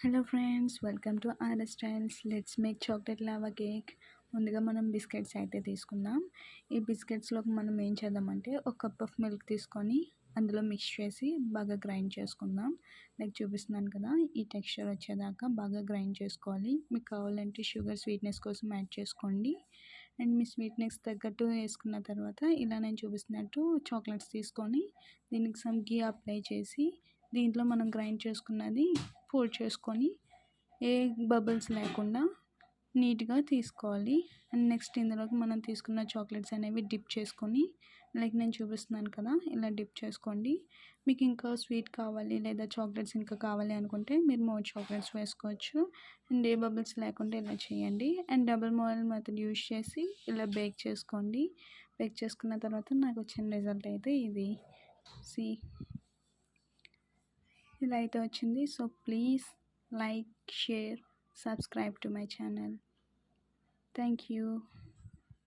Hello friends, welcome to RS styles. Let's make chocolate lava cake. ముందుగా మనం biscuits అయితే తీసుకుందాం. ఈ బిస్కెట్స్లోకి మనం ఏం చేద్దామంటే ఒక కప్ ఆఫ్ మిల్క్ తీసుకొని అందులో మిక్స్ చేసి బాగా గ్రైండ్ చేసుకుందాం. లైక్ చూపిస్తున్నాను కదా, ఈ టెక్స్చర్ వచ్చేదాకా బాగా గ్రైండ్ చేసుకోవాలి. మీకు కావాలంటే షుగర్ స్వీట్నెస్ కోసం యాడ్ చేసుకోండి. అండ్ మీ స్వీట్నెస్ తగ్గట్టు వేసుకున్న తర్వాత ఇలా నేను చూపిస్తున్నట్టు చాక్లెట్స్ తీసుకొని దీనికి సమ్ గీ అప్లై చేసి దీంట్లో మనం గ్రైండ్ చేసుకున్నది ఫోల్డ్ చేసుకొని ఏ బబుల్స్ లేకుండా నీట్గా తీసుకోవాలి. అండ్ నెక్స్ట్ ఇందులోకి మనం తీసుకున్న చాక్లెట్స్ అనేవి డిప్ చేసుకొని లైక్ నేను చూపిస్తున్నాను కదా, ఇలా డిప్ చేసుకోండి. మీకు ఇంకా స్వీట్ కావాలి లేదా చాక్లెట్స్ ఇంకా కావాలి అనుకుంటే మీరు మోర్ చాక్లెట్స్ వేసుకోవచ్చు. అండ్ ఏ బబుల్స్ లేకుండా ఇలా చేయండి. And double boil method use చేసి ఇలా బేక్ చేసుకోండి. బేక్ చేసుకున్న తర్వాత నాకు వచ్చిన రిజల్ట్ అయితే ఇది. సి ఇలా అయితే వచ్చింది. So please like, share, subscribe to my channel. Thank you.